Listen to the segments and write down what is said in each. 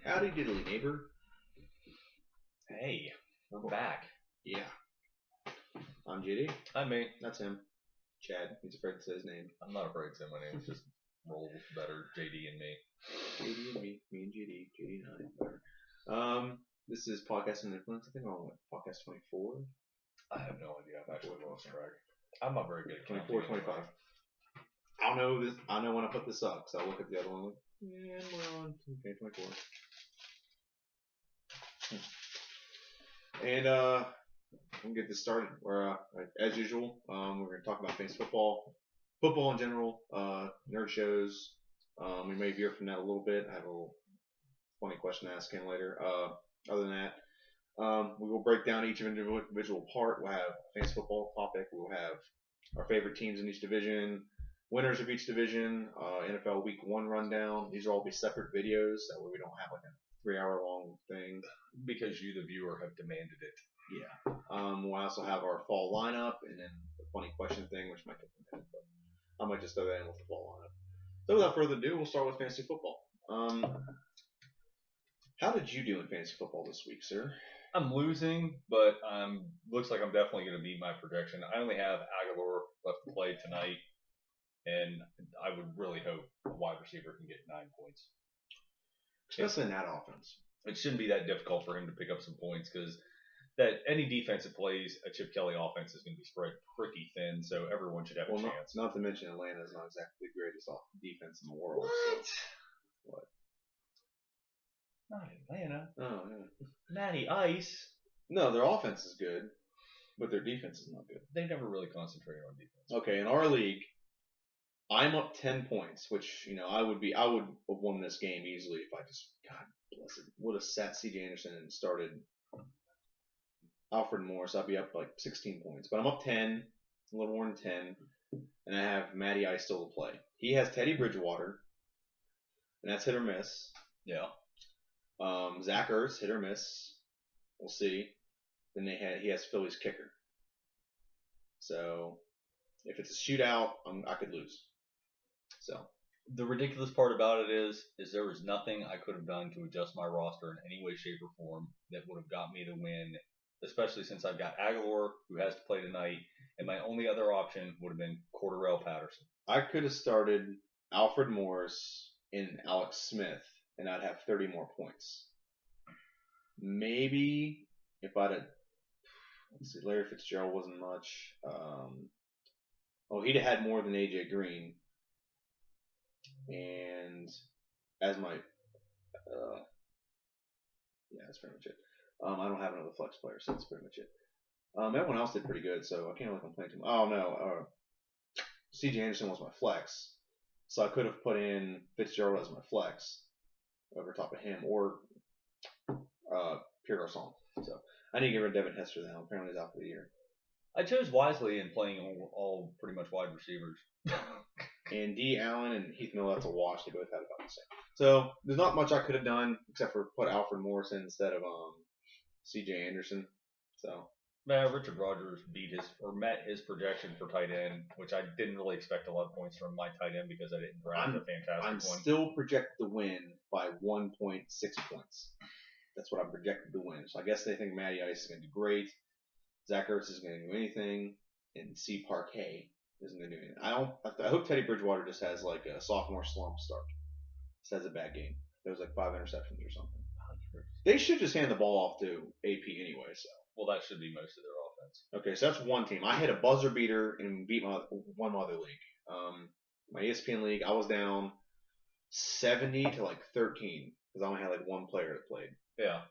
Howdy diddly, neighbor. Hey, we're back. Yeah. I'm JD. I'm me. That's him. Chad. He's afraid to say his name. I'm not afraid to say my name. It just rolls better. JD and me. JD and me. Me and JD. JD and I. Better. This is Podcast and Influence. I think we're on Podcast 24. I have no idea. I've actually lost track. I'm not very good at 24, 25. I don't know this. I know when I put this up, so I look at the other one. Like, yeah, we're on 24. And we'll get this started. We're as usual. We're going to talk about fantasy football in general, nerd shows. We may veer from that a little bit. I have a little funny question to ask him later. Other than that, we will break down each individual part. We'll have a fantasy football topic. We'll have our favorite teams in each division, winners of each division, NFL Week 1 rundown. These will all be separate videos. That way we don't have like a 3-hour long thing. Because you, the viewer, have demanded it. Yeah. We'll also have our fall lineup and then the funny question thing, which might take a minute, but I might just throw that in with the fall lineup. So without further ado, we'll start with fantasy football. How did you do in fantasy football this week, sir? I'm losing, but looks like I'm definitely going to beat my projection. I only have Aguilar left to play tonight, and I would really hope a wide receiver can get 9 points. Especially in that offense. It shouldn't be that difficult for him to pick up some points because that any defense that plays a Chip Kelly offense is going to be spread pretty thin, so everyone should have a chance. Not to mention Atlanta is not exactly the greatest defense in the world. What? So. What? Not Atlanta. Oh, yeah. Matty Ice. No, their offense is good, but their defense is not good. They never really concentrated on defense. Okay, in our league, I'm up 10 points, which, I would have won this game easily if I just, God bless it, would have sat C.J. Anderson and started Alfred Morris. I'd be up like 16 points. But I'm up 10, a little more than 10, and I have Matty Ice still to play. He has Teddy Bridgewater, and that's hit or miss. Yeah. Zach Ertz, hit or miss. We'll see. Then he has Philly's kicker. So if it's a shootout, I could lose. So the ridiculous part about it is there was nothing I could have done to adjust my roster in any way, shape, or form that would have got me the win, especially since I've got Aguilar, who has to play tonight, and my only other option would have been Cordarrelle Patterson. I could have started Alfred Morris and Alex Smith, and I'd have 30 more points. Maybe if I'd have, let's see, Larry Fitzgerald wasn't much. He'd have had more than AJ Green. And as my, that's pretty much it. I don't have another flex player, so that's pretty much it. Everyone else did pretty good, so I can't really complain too much. Oh, no. C.J. Anderson was my flex, so I could have put in Fitzgerald as my flex over top of him, or Pierre Garçon. So I need to get rid of Devin Hester now. Apparently he's out for the year. I chose wisely in playing all pretty much wide receivers. And D. Allen and Heath Miller, that's a wash. They both had about the same. So there's not much I could have done except for put Alfred Morris in instead of C.J. Anderson. So Richard Rodgers met his projection for tight end, which I didn't really expect a lot of points from my tight end because I didn't draft a fantastic I'm one. still projected to win by 1.6 points. That's what I'm projected to win. So I guess they think Matty Ice is going to do great. Zach Ertz isn't going to do anything, and C. Parquet isn't going to do anything. I hope Teddy Bridgewater just has like a sophomore slump start. Just has a bad game. There was like 5 interceptions or something. They should just hand the ball off to AP anyway. So that should be most of their offense. Okay, so that's one team. I hit a buzzer beater and beat one other league. My ESPN league, I was down 70 to like 13 because I only had like one player that played. Yeah.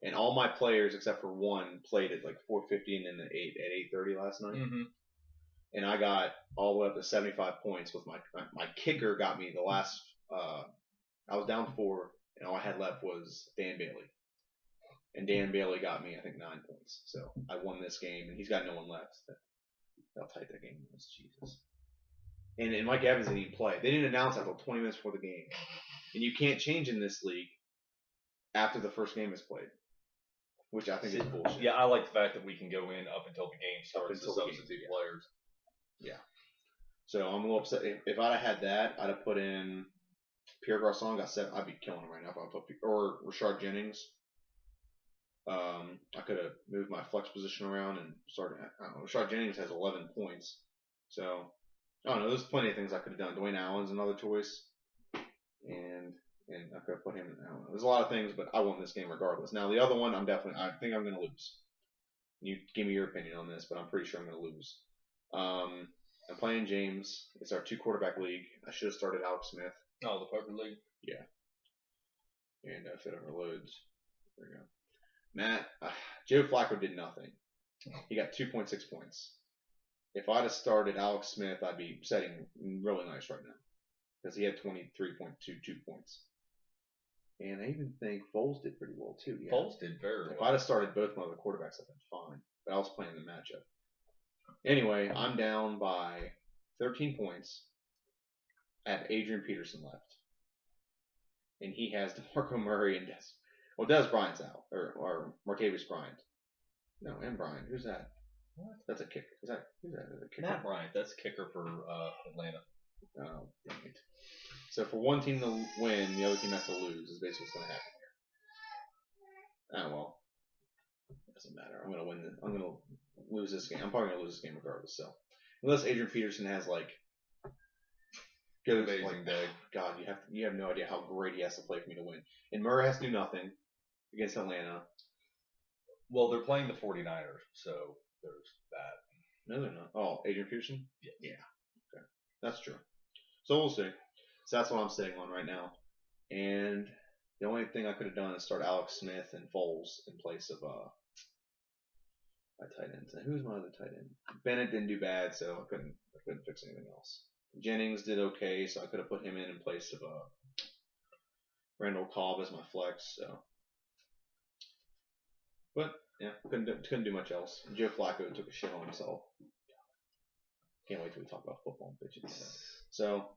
And all my players except for one played at like 4:50 and then at 8:30 last night. Mm-hmm. And I got all the way up to 75 points with my kicker got me the last. I was down 4, and all I had left was Dan Bailey. And Dan Bailey got me, I think, 9 points. So I won this game, and he's got no one left. How tight that game was, Jesus. And Mike Evans didn't even play. They didn't announce that until 20 minutes before the game. And you can't change in this league after the first game is played, which I think is bullshit. Yeah, I like the fact that we can go in up until the game starts to substitute players. Yeah. So I'm a little upset. If I'd have had that, I'd have put in Pierre Garçon got 7. I'd be killing him right now if I put or Rashard Jennings. I could have moved my flex position around and started. I don't know. Rashard Jennings has 11 points, so I don't know. There's plenty of things I could have done. Dwayne Allen's another choice, and I could have put him. I don't know. There's a lot of things, but I won this game regardless. Now the other one, I think I'm going to lose. You give me your opinion on this, but I'm pretty sure I'm going to lose. I'm playing James. It's our 2-quarterback league. I should have started Alex Smith. Oh, the poker league? Yeah. And if it overloads. There we go. Matt, Joe Flacco did nothing. He got 2.6 points. If I'd have started Alex Smith, I'd be setting really nice right now. Because he had 23.22 points. And I even think Foles did pretty well, too. Yeah. Foles did very well. If I'd have started both my other quarterbacks, I'd been fine. But I was playing the matchup. Anyway, I'm down by 13 points. I have Adrian Peterson left. And he has DeMarco Murray and Dez Bryant's out. Or Martavis Bryant. No, and Bryant. Who's that? What? That's a kicker. Who's that a kicker? Matt Bryant. That's kicker for Atlanta. Oh, dang it. So for one team to win, the other team has to lose is basically what's going to happen here. Oh, well. It doesn't matter. I'm going to lose this game. I'm probably going to lose this game regardless. So unless Adrian Peterson has goes amazing day. God, you have no idea how great he has to play for me to win. And Murray has to do nothing against Atlanta. Well, they're playing the 49ers, so there's that. No, they're not. Oh, Adrian Peterson? Yeah. Okay. That's true. So we'll see. So that's what I'm sitting on right now. And the only thing I could have done is start Alex Smith and Foles in place of my tight ends. And who's my other tight end? Bennett didn't do bad, so I couldn't fix anything else. Jennings did okay, so I could have put him in place of Randall Cobb as my flex. So, but yeah, couldn't do much else. Joe Flacco took a shit on himself. Can't wait till we talk about football and pitching. So,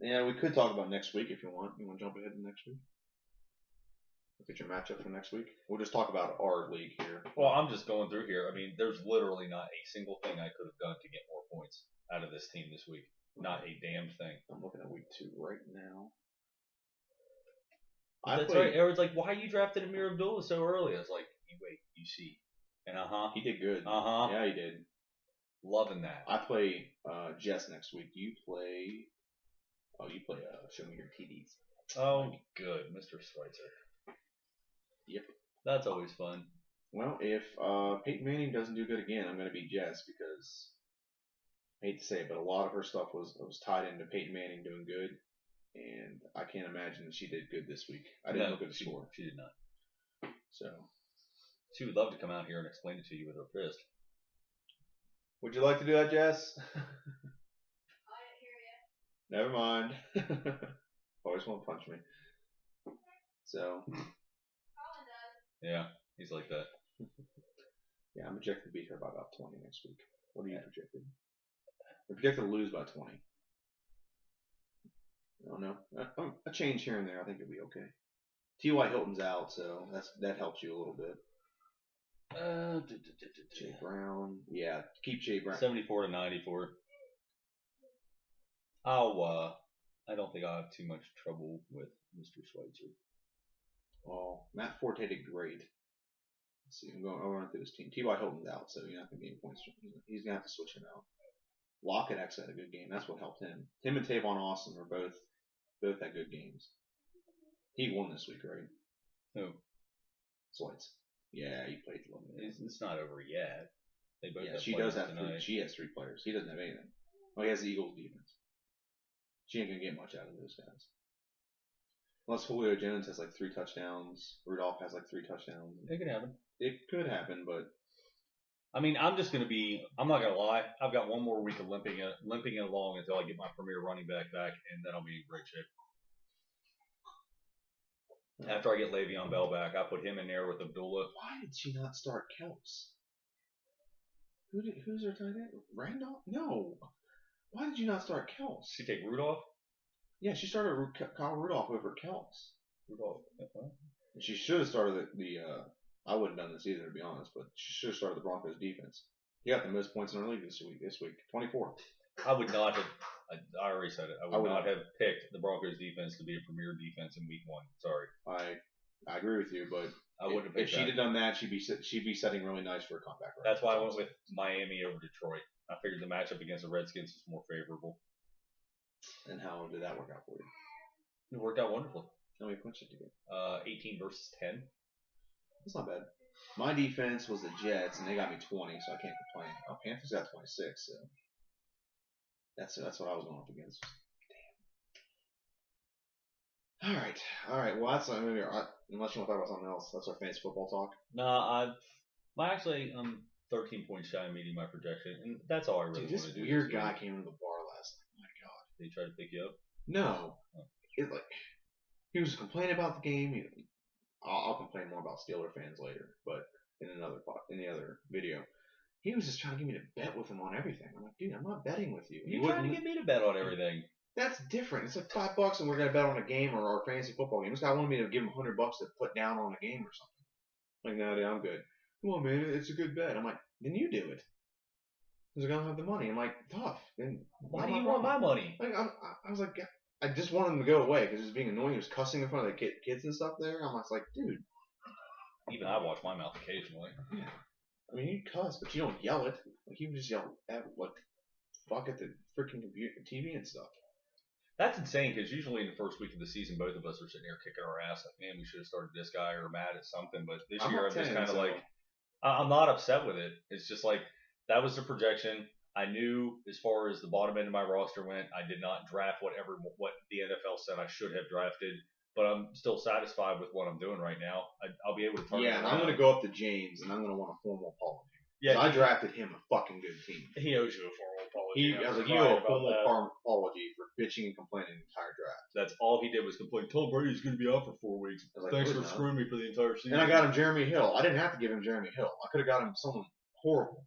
yeah, we could talk about next week if you want. You want to jump ahead to next week? Look at your matchup for next week. We'll just talk about our league here. Well, I'm just going through here. I mean, there's literally not a single thing I could have done to get more points out of this team this week. Not a damn thing. I'm looking at week 2 right now. That's right. Everyone's like, why you drafted Amir Abdullah so early? I was like, you wait, you see. And he did good. Yeah, he did. Loving that. I play Jess next week. You play show me your TDs. Oh, good, Mr. Schweitzer. Yep. That's always fun. Well, if Peyton Manning doesn't do good again, I'm going to be Jess because I hate to say it, but a lot of her stuff was tied into Peyton Manning doing good, and I can't imagine that she did good this week. I didn't look at the score. She did not. So she would love to come out here and explain it to you with her fist. Would you like to do that, Jess? I didn't hear you. Never mind. Always want to punch me. So. Colin does. Yeah, he's like that. Yeah, I'm projected to beat her by about 20 next week. What are you projected? I'm projected to lose by 20. I don't know. A change here and there, I think it'll be okay. T.Y. Hilton's out, so that helps you a little bit. Jay Brown. Yeah, keep Jay Brown. 74 to 94. I don't think I'll have too much trouble with Mr. Schweitzer. Well, Matt Forte did great. Let's see, I'll run through this team. T.Y. Hilton's out, so you're not going to gain points. He's going to have to switch him out. Lockett actually had a good game. That's what helped him. Him and Tavon Austin were both had good games. He won this week, right? Who? Slides. Yeah, he played a little bit. It's not over yet. They both have she does have tonight. 3. She has 3 players. He doesn't have anything. Well, he has the Eagles defense. She ain't gonna get much out of those guys. Unless Julio Jones has 3 touchdowns. Rudolph has 3 touchdowns. It could happen. It could happen, but I mean, I'm not gonna lie. I've got one more week of limping it along until I get my premier running back, and then I'll be in great shape. After I get Le'Veon Bell back, I put him in there with Abdullah. Why did she not start Kels? Who's her tight end? Randolph? No. Why did you not start Kels? She take Rudolph? Yeah, she started Kyle Rudolph over Kels. Rudolph. She should have started the I wouldn't have done this either, to be honest, but she should have started the Broncos defense. He got the most points in our league this week. 24. I would not have. I already said it. I would not have picked the Broncos defense to be a premier defense in Week 1. Sorry. I agree with you, but I wouldn't have picked if she'd have done that, she'd be setting really nice for a comeback. Right? That's why I went with Miami over Detroit. I figured the matchup against the Redskins was more favorable. And how did that work out for you? It worked out wonderfully. How many points did you get? 18 versus 10. That's not bad. My defense was the Jets, and they got me 20, so I can't complain. Oh, Panthers got 26, so that's what I was going up against. Damn. All right. Well, that's maybe unless you want to talk about something else. That's our fantasy football talk. No, I'm 13 points shy of meeting my projection, and that's all I really want to do. This weird guy came into the bar last night. Oh my God. Did he try to pick you up? No. Oh. He was complaining about the game. I'll complain more about Steeler fans later, but in the other video, he was just trying to get me to bet with him on everything. I'm like, dude, I'm not betting with you. You're trying to get me to bet on everything. That's different. It's like $5 and we're gonna bet on a game or our fantasy football game. This guy wanted me to give him $100 to put down on a game or something. Like, no, dude, I'm good. Come on, man, it's a good bet. I'm like, then you do it. Because I don't have the money. I'm like, tough. Then why do you want my money? Like, I was like, I just wanted him to go away because he was being annoying. He was cussing in front of the kids and stuff there. I'm just like, dude. Even I watch my mouth occasionally. Yeah. I mean, you cuss, but you don't yell it. Like, you just yell at, fuck at the freaking computer, TV and stuff. That's insane because usually in the first week of the season, both of us are sitting here kicking our ass like, man, we should have started this guy or mad at something. But this year, I'm just kind of like, I'm not upset with it. It's just like, that was the projection. I knew as far as the bottom end of my roster went, I did not draft what the NFL said I should have drafted. But I'm still satisfied with what I'm doing right now. I'll be able to turn it around. And I'm going to go up to James, and I'm going to want a formal apology. Yeah, I drafted him a fucking good team. He owes you a formal apology. I was like, you owe a formal apology for bitching and complaining the entire draft. That's all he did was complain. Tom Brady's going to be out for 4 weeks. Like, thanks for screwing me for the entire season. And I got him Jeremy Hill. I didn't have to give him Jeremy Hill. I could have got him someone horrible.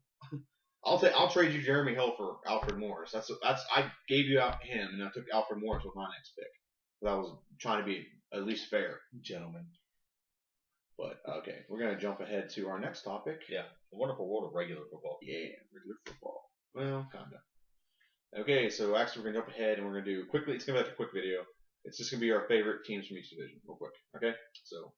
I'll trade you Jeremy Hill for Alfred Morris. I gave you out him, and I took Alfred Morris with my next pick. I was trying to be at least fair, gentlemen. But okay, we're gonna jump ahead to our next topic. Yeah, the wonderful world of regular football. Yeah, regular football. Well, kinda. Okay, so actually we're gonna jump ahead and we're gonna do quickly. It's gonna be like a quick video. It's just gonna be our favorite teams from each division, real quick. Okay, so